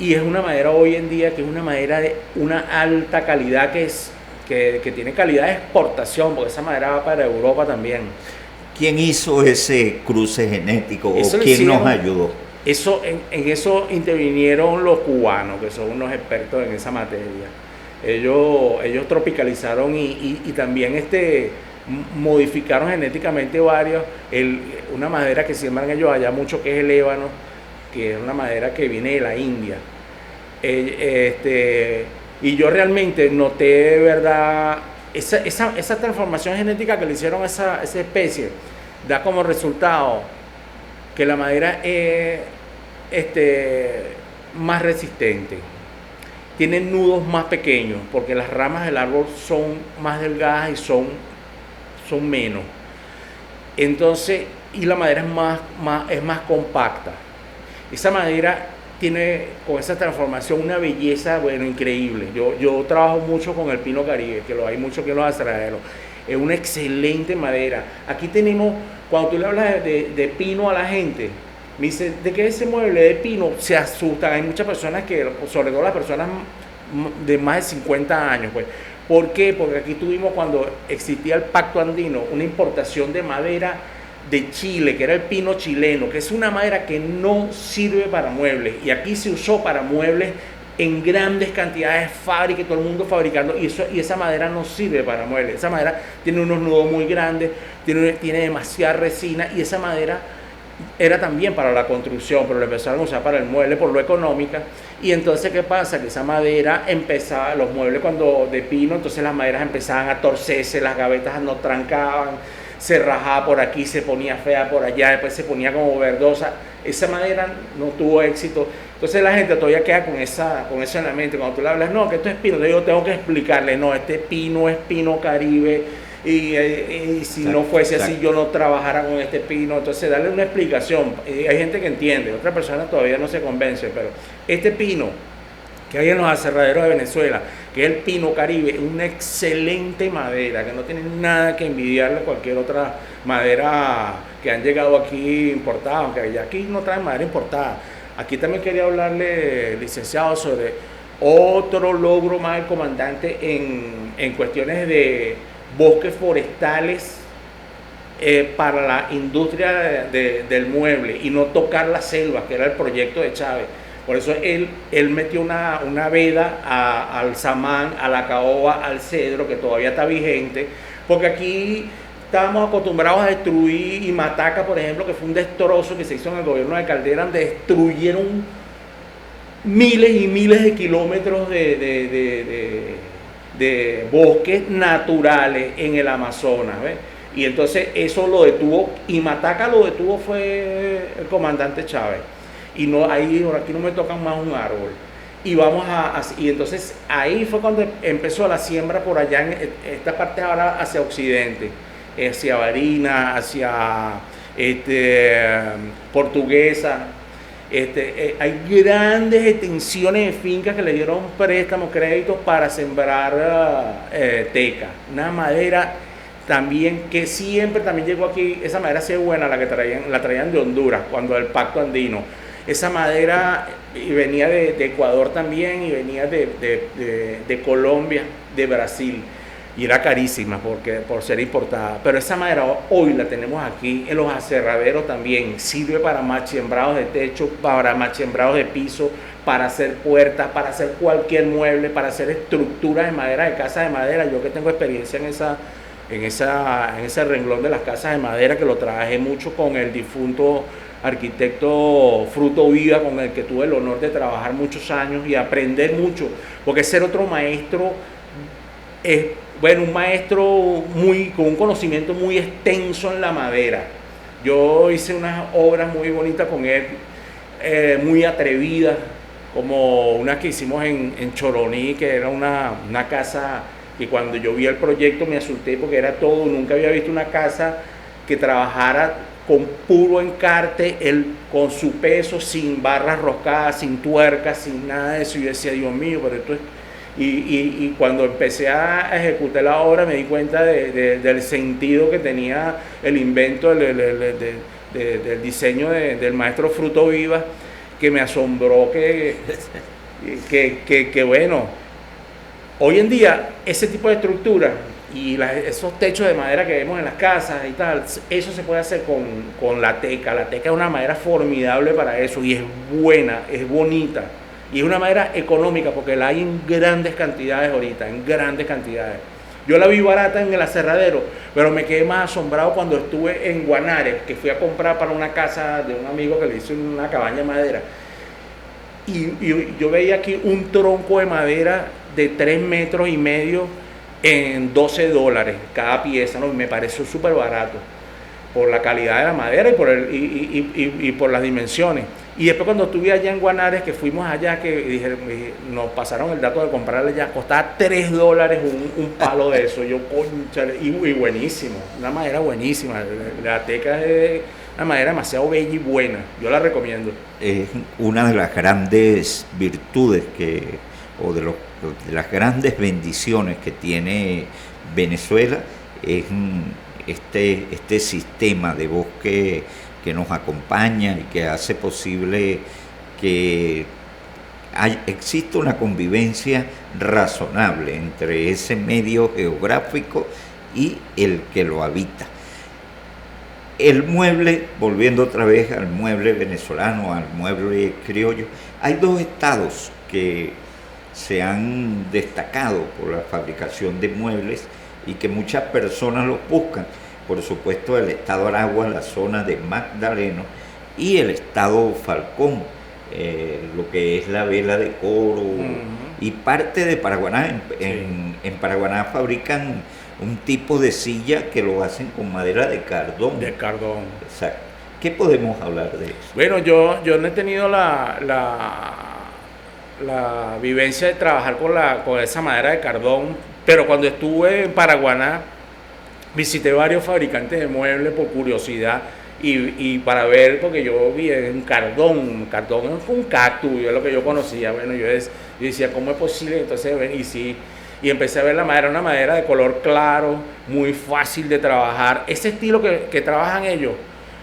Y es una madera hoy en día que es una madera de una alta calidad, que tiene calidad de exportación, porque esa madera va para Europa también. ¿Quién hizo ese cruce genético o quién hicieron, nos ayudó? En eso intervinieron los cubanos, que son unos expertos en esa materia. Ellos tropicalizaron y también modificaron genéticamente una madera que siembran ellos allá mucho, que es el ébano, que es una madera que viene de la India. Y yo realmente noté de verdad esa transformación genética que le hicieron a esa especie, da como resultado que la madera es más resistente, tiene nudos más pequeños, porque las ramas del árbol son más delgadas y son menos. Entonces, y la madera es más compacta. Esa madera tiene, con esa transformación, una belleza, bueno, increíble. Yo trabajo mucho con el pino caribe, que hay mucho que los aserraderos. Es una excelente madera. Aquí tenemos, cuando tú le hablas de pino a la gente, me dice, ¿de qué es ese mueble de pino? Se asustan. Hay muchas personas sobre todo las personas de más de 50 años, pues. ¿Por qué? Porque aquí tuvimos, cuando existía el Pacto Andino, una importación de madera de Chile, que era el pino chileno, que es una madera que no sirve para muebles, y aquí se usó para muebles en grandes cantidades, fábricas, todo el mundo fabricando, y esa madera no sirve para muebles. Esa madera tiene unos nudos muy grandes, tiene demasiada resina, y esa madera era también para la construcción, pero la empezaron a usar para el mueble por lo económica. Y entonces, ¿qué pasa? Que esa madera empezaba, los muebles cuando de pino, entonces las maderas empezaban a torcerse, las gavetas no trancaban, se rajaba por aquí, se ponía fea por allá, después se ponía como verdosa. Esa madera no tuvo éxito. Entonces la gente todavía queda con eso en la mente. Cuando tú le hablas, no, que esto es pino, yo tengo que explicarle, no, este pino es pino caribe, y si no fuese así, yo no trabajara con este pino. Entonces darle una explicación. Hay gente que entiende, otra persona todavía no se convence, pero este pino que hay en los aserraderos de Venezuela, que es el pino caribe, es una excelente madera, que no tiene nada que envidiarle a cualquier otra madera que han llegado aquí importada, aunque ya aquí no traen madera importada. Aquí también quería hablarle, licenciado, sobre otro logro más del comandante en cuestiones de bosques forestales para la industria del mueble y no tocar la selva, que era el proyecto de Chávez. Por eso él metió una veda al samán, a la caoba, al cedro, que todavía está vigente, porque aquí estábamos acostumbrados a destruir, y Mataca, por ejemplo, que fue un destrozo que se hizo en el gobierno de Caldera, donde destruyeron miles y miles de kilómetros de bosques naturales en el Amazonas, ¿ves? Y entonces eso lo detuvo, y Mataca lo detuvo fue el comandante Chávez. Y no, aquí no me tocan más un árbol. Y entonces ahí fue cuando empezó la siembra por allá en esta parte ahora hacia occidente, hacia Barinas, hacia Portuguesa. Hay grandes extensiones de fincas que le dieron préstamos, créditos para sembrar teca. Una madera también que siempre también llegó aquí. Esa madera sí es buena, la traían de Honduras cuando el Pacto Andino. Esa madera venía de Ecuador también, y venía de Colombia, de Brasil, y era carísima por ser importada. Pero esa madera hoy la tenemos aquí en los aserraderos también. Sirve para machembrados de techo, para machembrados de piso, para hacer puertas, para hacer cualquier mueble, para hacer estructuras de madera, de casas de madera. Yo que tengo experiencia en ese renglón de las casas de madera, que lo trabajé mucho con el difunto arquitecto Fruto Viva, con el que tuve el honor de trabajar muchos años y aprender mucho, porque ser otro maestro es, bueno, un maestro con un conocimiento muy extenso en la madera. Yo hice unas obras muy bonitas con él, muy atrevidas, como una que hicimos en Choroní, que era una casa que cuando yo vi el proyecto me asusté porque era todo, nunca había visto una casa que trabajara con puro encarte, con su peso, sin barras roscadas, sin tuercas, sin nada de eso. Y yo decía, Dios mío, pero esto es... Y cuando empecé a ejecutar la obra me di cuenta del sentido que tenía el invento del diseño del maestro Fruto Viva, que me asombró que bueno, hoy en día ese tipo de estructura y esos techos de madera que vemos en las casas y tal, eso se puede hacer con la teca. La teca es una madera formidable para eso y es buena, es bonita y es una madera económica porque la hay en grandes cantidades ahorita, en grandes cantidades. Yo la vi barata en el aserradero, pero me quedé más asombrado cuando estuve en Guanare, que fui a comprar para una casa de un amigo que le hizo una cabaña de madera. Y yo veía aquí un tronco de madera de 3,5 metros en $12 cada pieza, ¿no? Me pareció súper barato por la calidad de la madera y por las dimensiones. Y después cuando estuve allá en Guanares, que fuimos allá, nos pasaron el dato de comprarle ya, costaba $3 un palo de eso. Yo, concha, y buenísimo, una madera buenísima. La teca es una madera demasiado bella y buena, yo la recomiendo. Es una de las grandes virtudes o de las grandes bendiciones que tiene Venezuela, es este sistema de bosque que nos acompaña y que hace posible que exista una convivencia razonable entre ese medio geográfico y el que lo habita. El mueble, volviendo otra vez al mueble venezolano, al mueble criollo, hay dos estados que se han destacado por la fabricación de muebles y que muchas personas los buscan. Por supuesto, el estado Aragua, la zona de Magdaleno, y el estado Falcón, lo que es la vela de Coro, y parte de Paraguaná. En Paraguaná fabrican un tipo de silla que lo hacen con madera de cardón. De cardón. Exacto. ¿Qué podemos hablar de eso? Bueno, yo no he tenido la vivencia de trabajar con esa madera de cardón, pero cuando estuve en Paraguaná visité varios fabricantes de muebles por curiosidad y para ver, porque yo vi un cardón fue un cactus, es lo que yo conocía. Bueno, yo decía, ¿cómo es posible? Entonces, y empecé a ver la madera, una madera de color claro, muy fácil de trabajar. Ese estilo que trabajan ellos,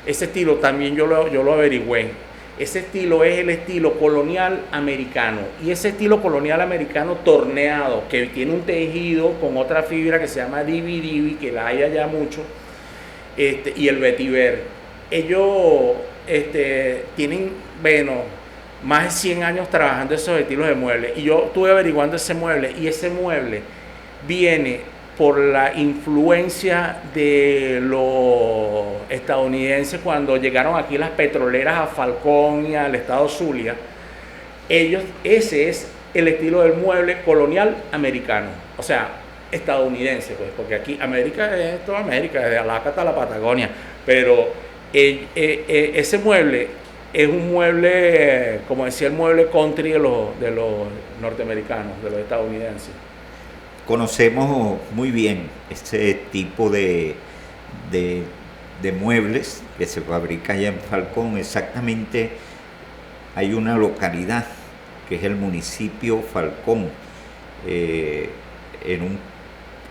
ese estilo también yo lo averigüé. Ese estilo es el estilo colonial americano, y ese estilo colonial americano torneado, que tiene un tejido con otra fibra que se llama divi, que la hay allá mucho, y el vetiver. Ellos tienen, más de 100 años trabajando esos estilos de muebles, y yo estuve averiguando ese mueble, y ese mueble viene por la influencia de los estadounidenses cuando llegaron aquí las petroleras a Falcón y al estado Zulia. Ese es el estilo del mueble colonial americano, o sea, estadounidense, pues, porque aquí América es toda América, desde Alaska hasta la Patagonia, pero ese mueble es un mueble, como decía, el mueble country de los norteamericanos, de los estadounidenses. Conocemos muy bien este tipo de muebles que se fabrica allá en Falcón. Exactamente, hay una localidad que es el municipio Falcón, en un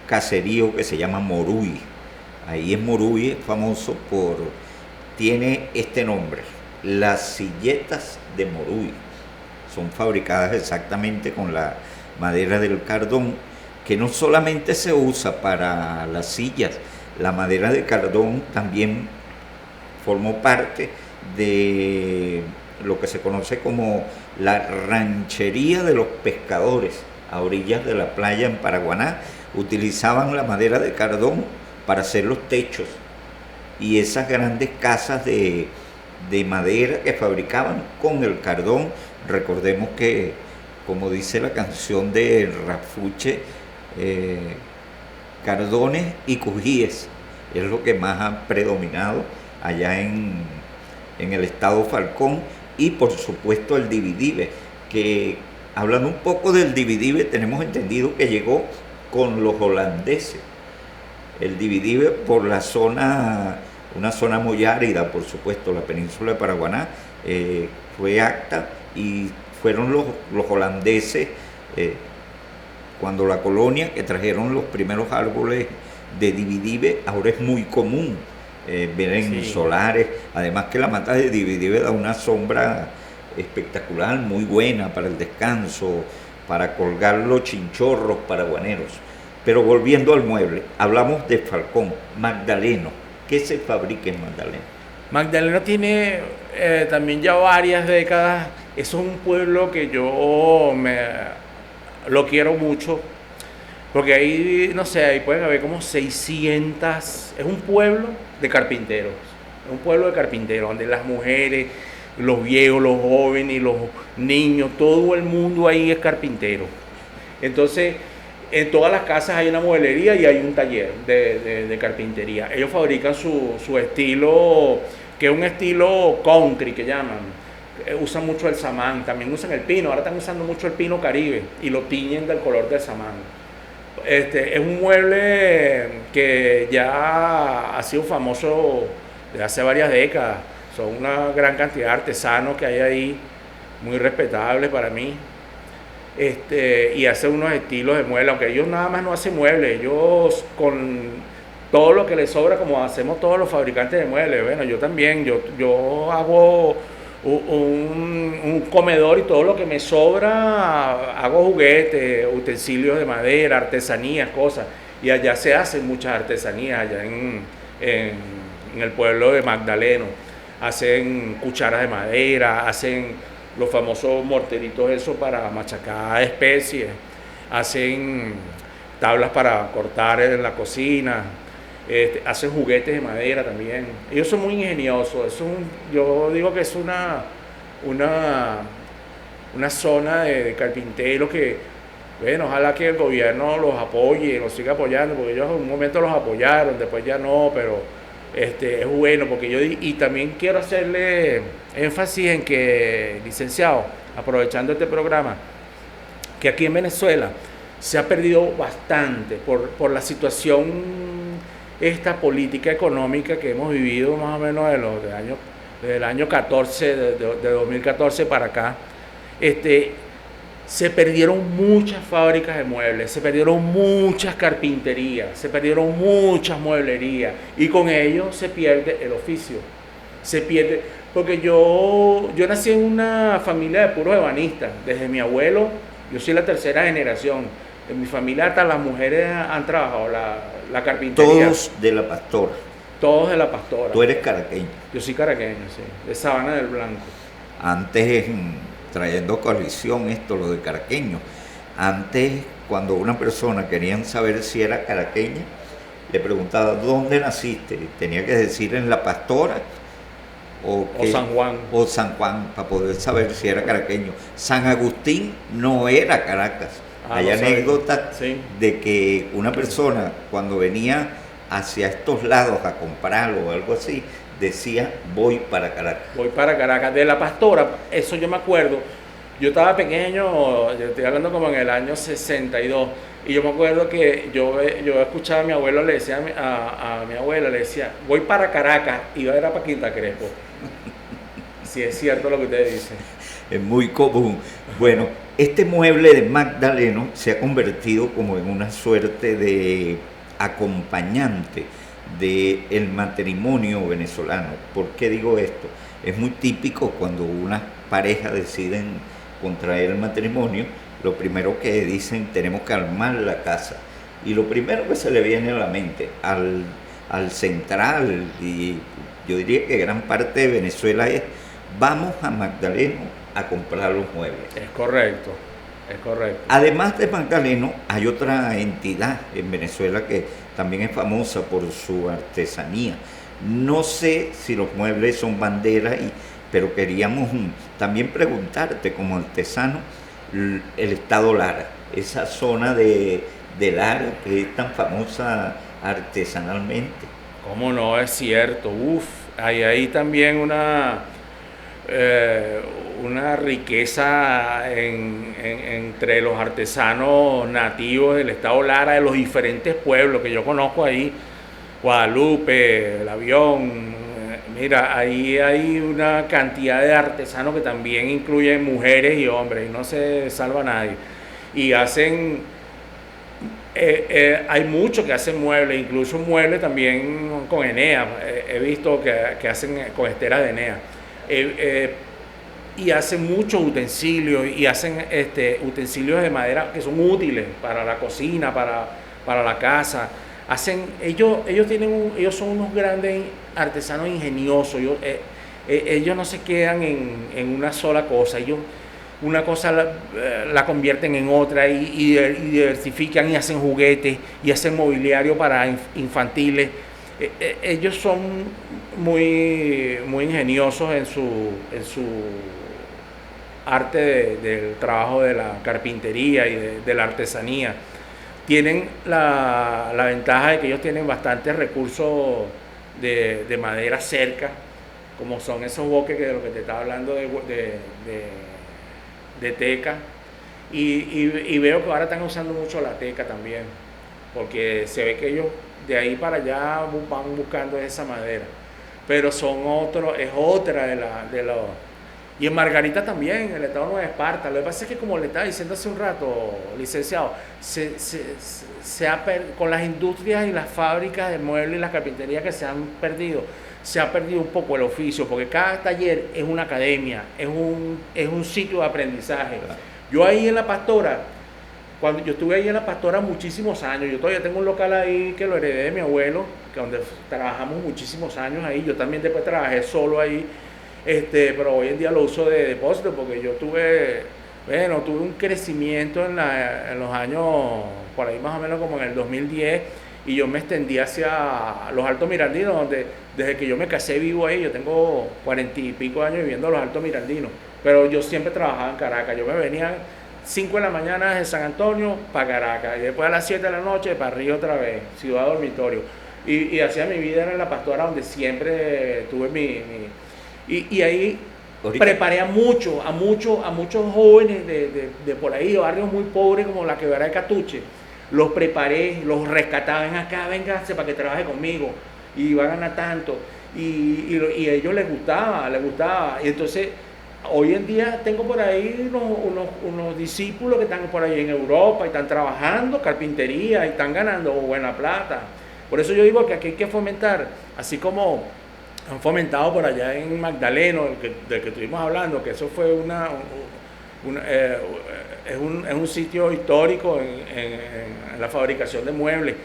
caserío que se llama Moruy. Ahí en Moruy es famoso tiene este nombre, las silletas de Moruy. Son fabricadas exactamente con la madera del cardón, que no solamente se usa para las sillas, la madera de cardón también formó parte de lo que se conoce como la ranchería de los pescadores a orillas de la playa en Paraguaná. Utilizaban la madera de cardón para hacer los techos, y esas grandes casas de madera que fabricaban con el cardón. Recordemos que, como dice la canción de Rafuche, cardones y cujíes es lo que más ha predominado allá en el estado Falcón, y por supuesto el dividive, que, hablando un poco del Dividive, tenemos entendido que llegó con los holandeses. El Dividive por la zona, una zona muy árida, por supuesto, la península de Paraguaná, fue acta y fueron los holandeses, cuando la colonia, que trajeron los primeros árboles de Dividive. Ahora es muy común ver en solares, además que la mata de Dividive da una sombra espectacular, muy buena para el descanso, para colgar los chinchorros paraguaneros. Pero volviendo al mueble, hablamos de Falcón, Magdaleno. ¿Qué se fabrica en Magdaleno? Magdaleno tiene también ya varias décadas. Es un pueblo que yo lo quiero mucho, porque ahí, no sé, ahí pueden haber como 600. Es un pueblo de carpinteros, donde las mujeres, los viejos, los jóvenes, los niños, todo el mundo ahí es carpintero. Entonces, en todas las casas hay una mueblería y hay un taller de carpintería. Ellos fabrican su estilo, que es un estilo country, que llaman. Usan mucho el samán, también usan el pino. Ahora están usando mucho el pino caribe y lo tiñen del color del samán. Es un mueble que ya ha sido famoso desde hace varias décadas. Son una gran cantidad de artesanos que hay ahí, muy respetables para mí. Y hacen unos estilos de muebles, aunque ellos nada más no hacen muebles, ellos con todo lo que les sobra, como hacemos todos los fabricantes de muebles. Bueno, yo también, yo hago un comedor y todo lo que me sobra, hago juguetes, utensilios de madera, artesanías, cosas. Y allá se hacen muchas artesanías, allá en el pueblo de Magdaleno. Hacen cucharas de madera, hacen los famosos morteritos esos para machacar especies, hacen tablas para cortar en la cocina, hacen juguetes de madera también. Ellos son muy ingeniosos. Yo digo que es una zona de carpinteros que, bueno, ojalá que el gobierno los apoye, los siga apoyando, porque ellos en un momento los apoyaron, después ya no, pero es bueno, porque y también quiero hacerle énfasis en que, licenciado, aprovechando este programa, que aquí en Venezuela se ha perdido bastante por la situación, esta política económica que hemos vivido más o menos desde el año 14, de 2014 para acá. Se perdieron muchas fábricas de muebles, se perdieron muchas carpinterías, se perdieron muchas mueblerías, y con ello se pierde el oficio. Se pierde, porque yo nací en una familia de puros ebanistas. Desde mi abuelo, yo soy la tercera generación. En mi familia hasta las mujeres han trabajado la carpintería. Todos de la Pastora. Todos de la Pastora. Tú eres caraqueño. Yo soy caraqueño, sí, de Sabana del Blanco. Antes, trayendo colisión esto, lo de caraqueño, antes cuando una persona querían saber si era caraqueña, le preguntaba ¿dónde naciste? Tenía que decir en La Pastora o San Juan. O San Juan, para poder saber si era caraqueño. San Agustín no era Caracas. Hay anécdotas de que una persona cuando venía hacia estos lados a comprar o algo así, decía voy para Caracas. Voy para Caracas. De La Pastora, eso yo me acuerdo. Yo estaba pequeño, yo estoy hablando como en el año 62, y yo me acuerdo que yo escuchaba a mi abuelo, le decía a mi abuela, le decía, voy para Caracas, y yo era para Quinta Crespo. Si es cierto lo que ustedes dicen. Es muy común. Bueno, este mueble de Magdaleno se ha convertido como en una suerte de acompañante del matrimonio venezolano. ¿Por qué digo esto? Es muy típico cuando unas parejas deciden contraer el matrimonio, lo primero que dicen, tenemos que armar la casa. Y lo primero que se le viene a la mente, al central, y yo diría que gran parte de Venezuela, es, vamos a Magdaleno a comprar los muebles. Es correcto, es correcto. Además de Magdaleno, hay otra entidad en Venezuela que también es famosa por su artesanía. No sé si los muebles son banderas, pero queríamos también preguntarte como artesano, el estado Lara, esa zona de Lara que es tan famosa artesanalmente. ¿Cómo no? Es cierto. Hay ahí también una riqueza entre los artesanos nativos del estado Lara, de los diferentes pueblos que yo conozco ahí, Guadalupe, El Avión. Mira, ahí hay una cantidad de artesanos que también incluyen mujeres y hombres, y no se salva nadie. Y hacen, hay muchos que hacen muebles, incluso muebles también con Enea. He visto que hacen con esteras de Enea. Y hacen muchos utensilios, y hacen utensilios de madera que son útiles para la cocina, para la casa. Ellos son unos grandes artesanos ingeniosos. Ellos no se quedan en una sola cosa. Ellos una cosa la convierten en otra y diversifican y hacen juguetes y hacen mobiliario para infantiles. Ellos son muy, muy ingeniosos en su arte del trabajo de la carpintería y de la artesanía. Tienen la ventaja de que ellos tienen bastantes recursos de madera cerca, como son esos boques de los que te estaba hablando de teca, y veo que ahora están usando mucho la teca también, porque se ve que ellos de ahí para allá van buscando esa madera, pero es otra de los. Y en Margarita también, el estado Nueva Esparta. Lo que pasa es que, como le estaba diciendo hace un rato, licenciado, con las industrias y las fábricas de muebles y la carpintería que se han perdido, se ha perdido un poco el oficio, porque cada taller es una academia, es un sitio de aprendizaje. Yo ahí en La Pastora, cuando yo estuve ahí en La Pastora muchísimos años, yo todavía tengo un local ahí que lo heredé de mi abuelo, que donde trabajamos muchísimos años ahí. Yo también después trabajé solo ahí. Pero hoy en día lo uso de depósito, porque yo tuve un crecimiento en los años, por ahí más o menos como en el 2010, y yo me extendí hacia los Altos Mirandinos, donde desde que yo me casé vivo ahí. Yo tengo 40 y pico años viviendo en los Altos Mirandinos, pero yo siempre trabajaba en Caracas. Yo me venía 5 de la mañana de San Antonio para Caracas, y después a las 7 de la noche para Río otra vez, ciudad dormitorio, y hacía mi vida en La Pastora, donde siempre tuve y ahí ahorita preparé a muchos jóvenes de por ahí, de barrios muy pobres como la Quebrada de Catuche. Los preparé, los rescataba: ven acá, véngase para que trabaje conmigo, y va a ganar tanto. Y a ellos les gustaba. Y entonces, hoy en día tengo por ahí unos discípulos que están por ahí en Europa y están trabajando carpintería y están ganando buena plata. Por eso yo digo que aquí hay que fomentar, así como han fomentado por allá en Magdaleno, del que estuvimos hablando, que eso fue es un sitio histórico en la fabricación de muebles,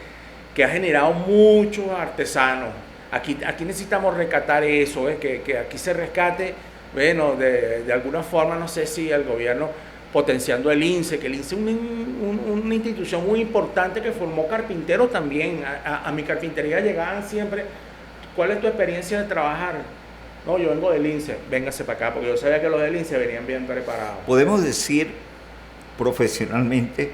que ha generado muchos artesanos. Aquí necesitamos rescatar eso, que aquí se rescate, de alguna forma. No sé si el gobierno potenciando el INSE, que el INSE es una institución muy importante que formó carpinteros también. A mi carpintería llegaban siempre: ¿cuál es tu experiencia de trabajar? No, yo vengo del INSE. Véngase para acá, porque yo sabía que los del INSE venían bien preparados. Podemos decir profesionalmente,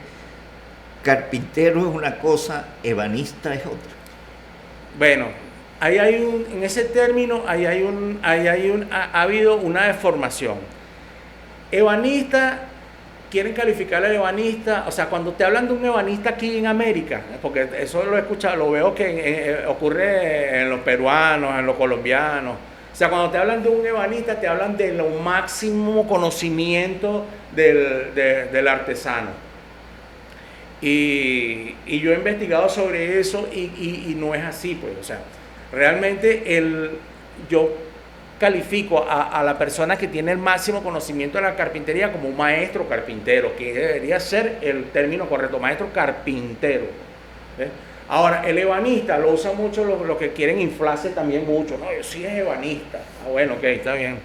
carpintero es una cosa, ebanista es otra. Bueno, ahí en ese término, ha habido una deformación. Ebanista, quieren calificar al ebanista, o sea, cuando te hablan de un ebanista aquí en América, porque eso lo he escuchado, lo veo que ocurre en los peruanos, en los colombianos. O sea, cuando te hablan de un ebanista, te hablan de lo máximo conocimiento del artesano. Y yo he investigado sobre eso y no es así, pues. O sea, realmente yo califico a la persona que tiene el máximo conocimiento de la carpintería como un maestro carpintero, que debería ser el término correcto, maestro carpintero. ¿Ves? Ahora, el ebanista lo usa mucho los que quieren inflarse también mucho. No, yo sí es ebanista. Bueno, ok, está bien.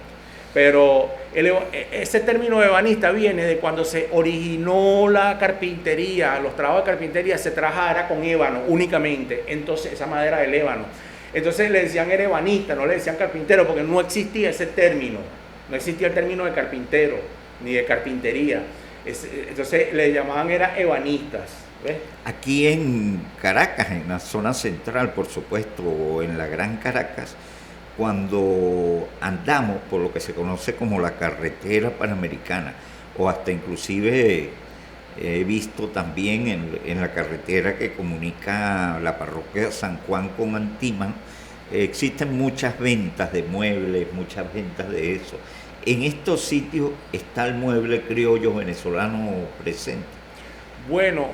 Pero ese término ebanista viene de cuando se originó la carpintería, los trabajos de carpintería se trabajaba con ébano únicamente. Entonces, esa madera del ébano. Entonces le decían era ebanista, no le decían carpintero, porque no existía ese término. No existía el término de carpintero, ni de carpintería. Entonces le llamaban era ebanistas. ¿Ves? Aquí en Caracas, en la zona central, por supuesto, o en la Gran Caracas, cuando andamos por lo que se conoce como la carretera panamericana, o hasta inclusive he visto también en la carretera que comunica la parroquia San Juan con Antimán, existen muchas ventas de muebles, muchas ventas de eso. ¿En estos sitios está el mueble criollo venezolano presente? Bueno,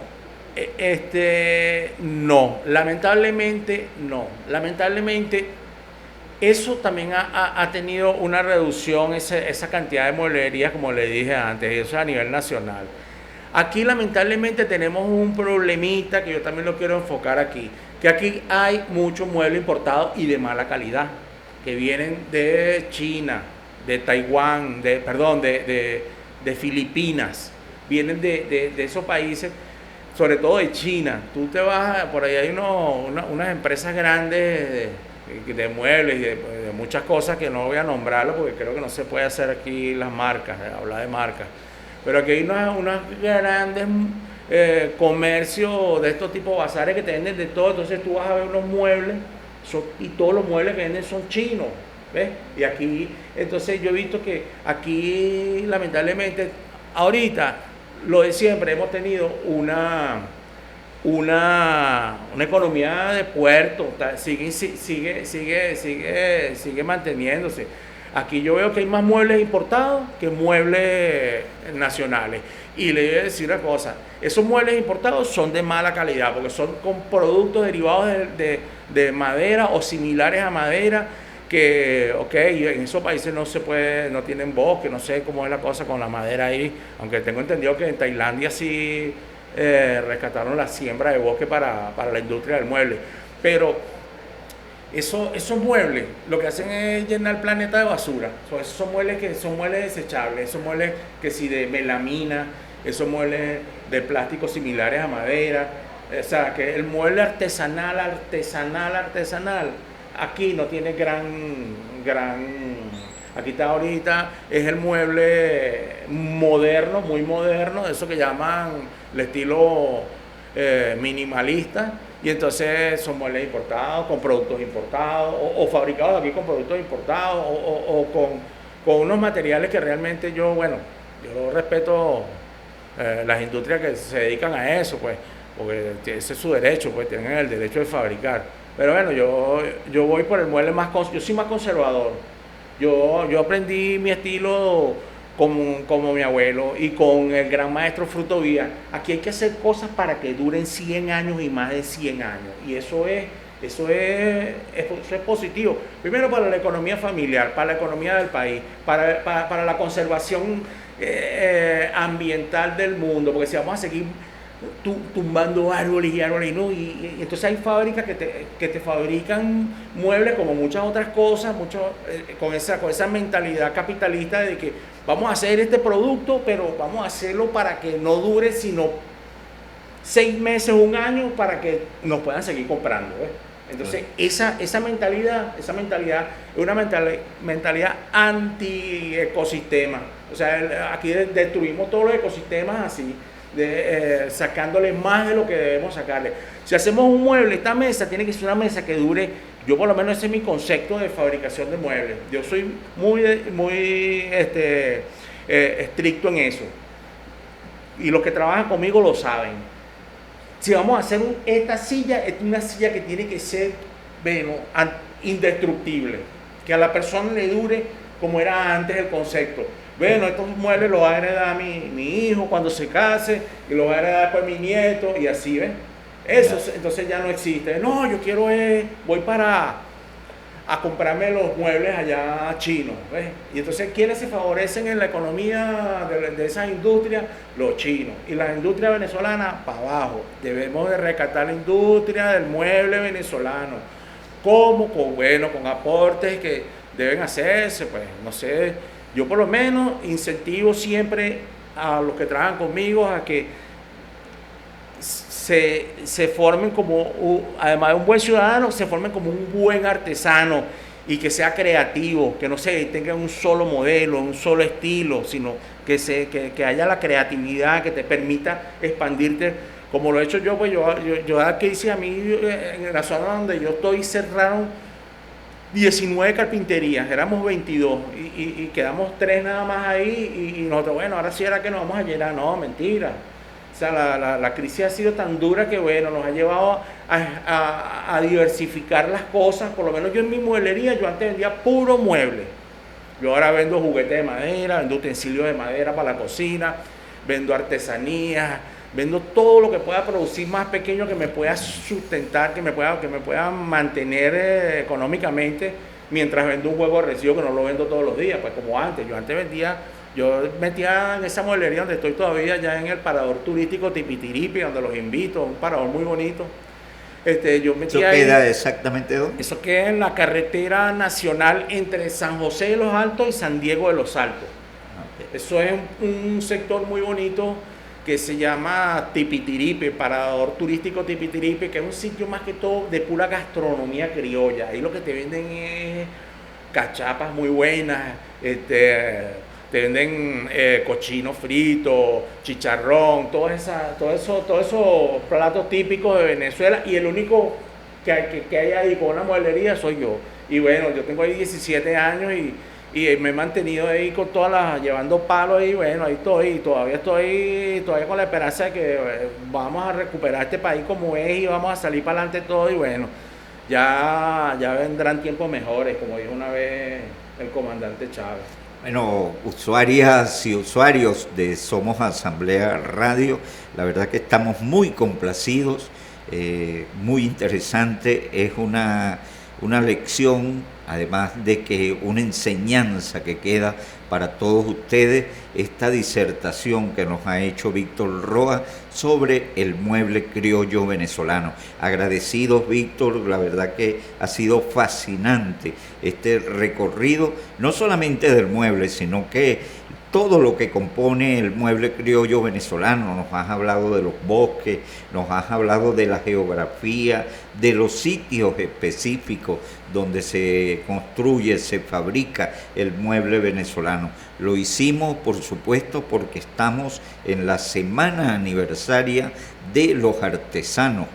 no, lamentablemente no. Lamentablemente eso también ha tenido una reducción, esa cantidad de mueblerías, como le dije antes, eso es a nivel nacional. Aquí lamentablemente tenemos un problemita que yo también lo quiero enfocar aquí, que aquí hay mucho mueble importado y de mala calidad, que vienen de China, de Taiwán, de Filipinas, vienen de esos países, sobre todo de China. Tú te vas, por ahí hay unas empresas grandes de muebles y de muchas cosas que no voy a nombrarlo porque creo que no se puede hacer aquí las marcas, hablar de marcas. Pero aquí hay unas grandes comercios de estos tipos bazares que te venden de todo. Entonces tú vas a ver unos muebles y todos los muebles que venden son chinos, ¿ves? Y aquí, entonces yo he visto que aquí lamentablemente, ahorita, lo de siempre, hemos tenido una economía de puerto, sigue manteniéndose. Aquí yo veo que hay más muebles importados que muebles nacionales. Y le voy a decir una cosa, esos muebles importados son de mala calidad, porque son con productos derivados de madera o similares a madera, que, en esos países no se puede, no tienen bosque, no sé cómo es la cosa con la madera ahí, aunque tengo entendido que en Tailandia sí rescataron la siembra de bosque para la industria del mueble. Pero esos muebles lo que hacen es llenar el planeta de basura. Esos son muebles que son muebles desechables, esos muebles que si de melamina, esos muebles de plástico similares a madera. O sea, que el mueble artesanal, aquí no tiene aquí está ahorita, es el mueble moderno, muy moderno, eso que llaman el estilo minimalista. Y entonces son muebles importados, con productos importados, o fabricados aquí con productos importados, o con unos materiales que realmente yo respeto las industrias que se dedican a eso, pues, porque ese es su derecho, pues tienen el derecho de fabricar. Pero bueno, yo voy por el mueble yo soy más conservador. Yo aprendí mi estilo como mi abuelo y con el gran maestro Frutovía. Aquí hay que hacer cosas para que duren 100 años y más de 100 años. Y eso es positivo. Primero para la economía familiar, para la economía del país, para la conservación ambiental del mundo. Porque si vamos a seguir tumbando árboles ¿no? Y entonces hay fábricas que te fabrican muebles como muchas otras cosas, con esa mentalidad capitalista de que vamos a hacer este producto, pero vamos a hacerlo para que no dure sino 6 meses, 1 año, para que nos puedan seguir comprando, ¿ves? Entonces esa mentalidad es una mentalidad anti-ecosistema. O sea, aquí destruimos todos los ecosistemas así, sacándole más de lo que debemos sacarle. Si hacemos un mueble, esta mesa tiene que ser una mesa que dure, yo por lo menos ese es mi concepto de fabricación de muebles. Yo soy muy estricto en eso. Y los que trabajan conmigo lo saben. Si vamos a hacer esta silla, es una silla que tiene que ser, indestructible. Que a la persona le dure como era antes el concepto. Estos muebles los va a heredar mi hijo cuando se case, y los va a heredar después mi nieto, y así, ¿ves? Eso entonces ya no existe. No, yo voy a comprarme los muebles allá chinos, ¿ves? Y entonces, ¿quiénes se favorecen en la economía de esas industrias? Los chinos. Y la industria venezolana, para abajo. Debemos de rescatar la industria del mueble venezolano. ¿Cómo? Con aportes que deben hacerse, pues, no sé. Yo por lo menos incentivo siempre a los que trabajan conmigo a que se formen además de un buen ciudadano, se formen como un buen artesano y que sea creativo, que no se tenga un solo modelo, un solo estilo, sino que haya la creatividad que te permita expandirte, como lo he hecho yo. Pues yo aquí hice a mí, en la zona donde yo estoy, cerraron 19 carpinterías, éramos 22 y quedamos 3 nada más ahí y nosotros, bueno, ahora sí era que nos vamos a llenar. No, mentira. O sea, la crisis ha sido tan dura que, bueno, nos ha llevado a diversificar las cosas. Por lo menos yo en mi mueblería, yo antes vendía puro mueble. Yo ahora vendo juguetes de madera, vendo utensilios de madera para la cocina, vendo artesanías, vendo todo lo que pueda producir más pequeño, que me pueda sustentar, que me pueda mantener económicamente, mientras vendo un juego de residuos que no lo vendo todos los días, pues como antes. Yo metía en esa mueblería donde estoy todavía, ya en el parador turístico Tipitiripi, donde los invito, un parador muy bonito. Yo metía ¿Eso queda exactamente dónde? Eso queda en la carretera nacional entre San José de los Altos y San Diego de los Altos. Okay. Eso es un sector muy bonito que se llama Tipitiripi, parador turístico Tipitiripi, que es un sitio más que todo de pura gastronomía criolla. Ahí lo que te venden es cachapas muy buenas, te venden cochino frito, chicharrón, todos esos platos típicos de Venezuela, y el único que hay ahí con una mueblería soy yo. Y bueno, yo tengo ahí 17 años y me he mantenido ahí con llevando palos ahí, bueno, ahí estoy, y todavía estoy con la esperanza de que vamos a recuperar este país como es y vamos a salir para adelante todo, y bueno, ya vendrán tiempos mejores, como dijo una vez el comandante Chávez. Bueno, usuarias y usuarios de Somos Asamblea Radio, la verdad que estamos muy complacidos, muy interesante, es una lección, además de que una enseñanza que queda para todos ustedes, esta disertación que nos ha hecho Víctor Roa sobre el mueble criollo venezolano. Agradecidos, Víctor, la verdad que ha sido fascinante este recorrido, no solamente del mueble, sino que todo lo que compone el mueble criollo venezolano. Nos has hablado de los bosques, nos has hablado de la geografía, de los sitios específicos donde se construye, se fabrica el mueble venezolano. Lo hicimos, por supuesto, porque estamos en la semana aniversaria de los artesanos,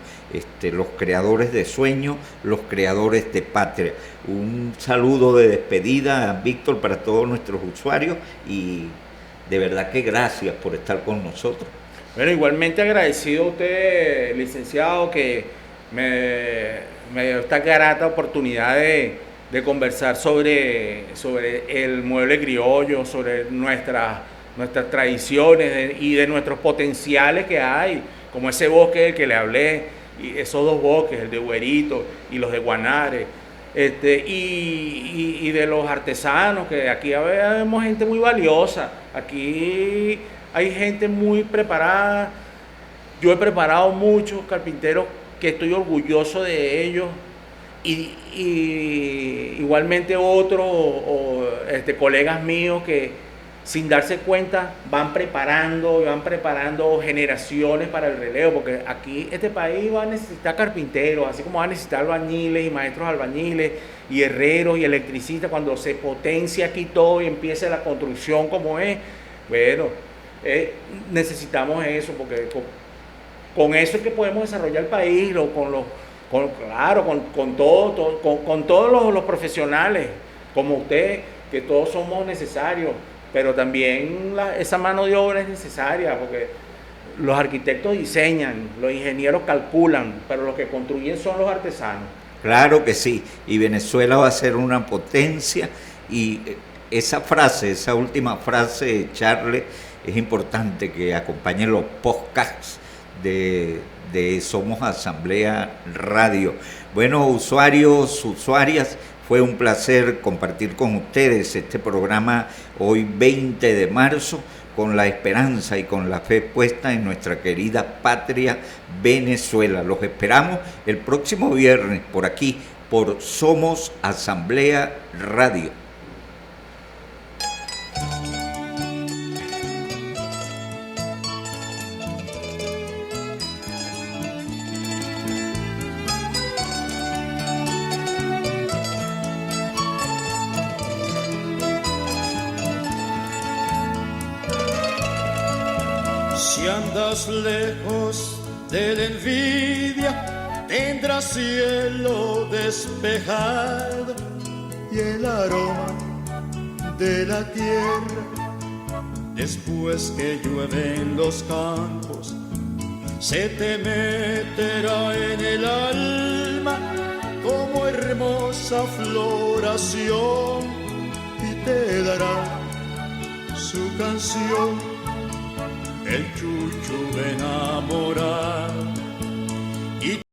los creadores de sueños, los creadores de patria. Un saludo de despedida, Víctor, para todos nuestros usuarios, y de verdad que gracias por estar con nosotros. Bueno, igualmente agradecido a usted, licenciado, que me dio esta grata oportunidad de conversar sobre el mueble criollo, sobre nuestras tradiciones y de nuestros potenciales que hay, como ese bosque del que le hablé, y esos dos bosques, el de Huerito y los de Guanare, y de los artesanos, que aquí vemos gente muy valiosa, aquí hay gente muy preparada. Yo he preparado muchos carpinteros que estoy orgulloso de ellos, y igualmente otros colegas míos que sin darse cuenta van preparando generaciones para el relevo, porque aquí este país va a necesitar carpinteros, así como va a necesitar albañiles y maestros albañiles y herreros y electricistas. Cuando se potencia aquí todo y empiece la construcción como es, bueno, necesitamos eso, porque con eso es que podemos desarrollar el país, con todos los profesionales como usted, que todos somos necesarios, pero también esa mano de obra es necesaria, porque los arquitectos diseñan, los ingenieros calculan, pero los que construyen son los artesanos. Claro que sí, y Venezuela va a ser una potencia, y esa última frase, Charles, es importante que acompañen los podcasts de Somos Asamblea Radio. Bueno, usuarios, usuarias, fue un placer compartir con ustedes este programa hoy 20 de marzo, con la esperanza y con la fe puesta en nuestra querida patria Venezuela. Los esperamos el próximo viernes por aquí, por Somos Asamblea Radio. Si andas lejos de la envidia, tendrás cielo despejado. y el aroma de la tierra. Después que llueve en los campos, se te meterá en el alma como hermosa floración y te dará su canción, el chuchu de enamorar.